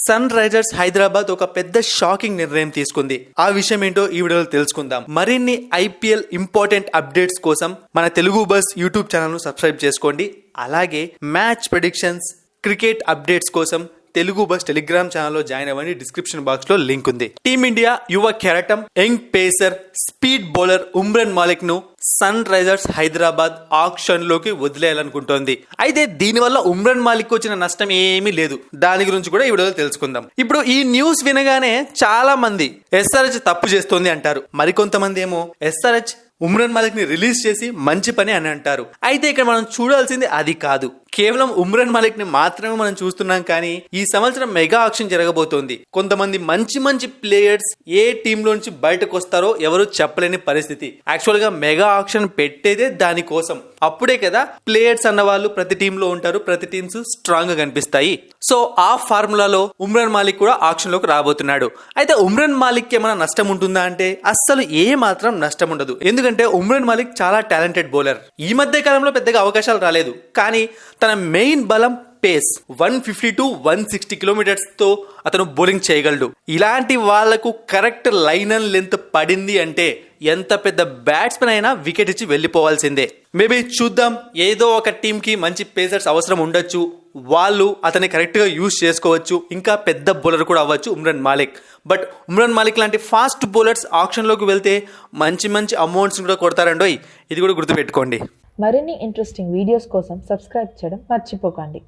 Sun Risers Hyderabad ఒక పెద్ద shocking నిర్ణయం తీసుకుంది. ఆ విషయం ఏంటో ఈ వీడియోలో తెలుసుకుందాం. మరిన్ని ఐపీఎల్ ఇంపార్టెంట్ అప్డేట్స్ కోసం మన తెలుగు బస్ యూట్యూబ్ ఛానల్ ను సబ్స్క్రైబ్ చేసుకోండి. అలాగే మ్యాచ్ ప్రెడిక్షన్స్, క్రికెట్ అప్డేట్స్ కోసం తెలుగు బస్ టెలిగ్రామ్ ఛానల్లో జాయిన్ అవ్వండి. డిస్క్రిప్షన్ బాక్స్ లో లింక్ ఉంది. టీమిండియా యువ కెరటం, young pacer, speed bowler Umran Malik ను సన్ రైజర్స్ హైదరాబాద్ ఆక్షన్ లోకి వదిలేయాలనుకుంటోంది. అయితే దీనివల్ల ఉమ్రాన్ మాలిక్ వచ్చిన నష్టం ఏమీ లేదు. దాని గురించి కూడా ఈ వీడియోలో తెలుసుకుందాం. ఇప్పుడు ఈ న్యూస్ వినగానే చాలా మంది ఎస్ఆర్హెచ్ తప్పు చేస్తోంది అంటారు. మరికొంతమంది ఏమో ఎస్ఆర్హెచ్ ఉమ్రాన్ మాలిక్ ని రిలీజ్ చేసి మంచి పని అని అంటారు. అయితే ఇక్కడ మనం చూడాల్సింది అది కాదు. కేవలం ఉమ్రాన్ మాలిక్ ని మాత్రమే మనం చూస్తున్నాం. కానీ ఈ సంవత్సరం మెగా ఆక్షన్ జరగబోతోంది. కొంతమంది మంచి మంచి ప్లేయర్స్ ఏ టీమ్ లో నుంచి బయటకు వస్తారో ఎవరు చెప్పలేని పరిస్థితి. యాక్చువల్ గా మెగా ఆక్షన్ పెట్టేదే దానికోసం. అప్పుడే కదా ప్లేయర్స్ అన్న వాళ్ళు ప్రతి టీమ్ లో ఉంటారు, ప్రతి టీమ్స్ స్ట్రాంగ్ గా కనిపిస్తాయి. సో ఆ ఫార్ములాలో ఉమ్రాన్ మాలిక్ కూడా ఆక్షన్ లోకి రాబోతున్నాడు. అయితే ఉమ్రాన్ మాలిక్ ఏమైనా నష్టం ఉంటుందా అంటే అస్సలు ఏ మాత్రం నష్టం ఉండదు. ఎందుకంటే ఉమ్రాన్ మాలిక్ చాలా టాలెంటెడ్ బౌలర్. ఈ మధ్య కాలంలో పెద్దగా అవకాశాలు రాలేదు. కానీ తన మెయిన్ బలం పేస్. 150 to 160 కిలోమీటర్స్ తో అతను బౌలింగ్ చేయగలడు. ఇలాంటి వాళ్లకు కరెక్ట్ లైన్ అండ్ లెంత్ పడింది అంటే ఎంత పెద్ద బ్యాట్స్మెన్ అయినా వికెట్ ఇచ్చి వెళ్ళిపోవాల్సిందే. మేబీ చూద్దాం. ఏదో ఒక టీమ్ కి మంచి పేసర్స్ అవసరం ఉండొచ్చు. వాళ్ళు అతన్ని కరెక్ట్ గా యూజ్ చేసుకోవచ్చు. ఇంకా పెద్ద బౌలర్ కూడా అవ్వచ్చు ఉమ్రాన్ మాలిక్. బట్ ఉమ్రాన్ మాలిక్ లాంటి ఫాస్ట్ బౌలర్స్ ఆక్షన్ లోకి వెళ్తే మంచి మంచి అమౌంట్స్ కూడా కొడతారండోయ్. ఇది కూడా గుర్తుపెట్టుకోండి. మరిన్ని ఇంట్రెస్టింగ్ వీడియోస్ కోసం సబ్స్క్రైబ్ చేయడం మర్చిపోకండి.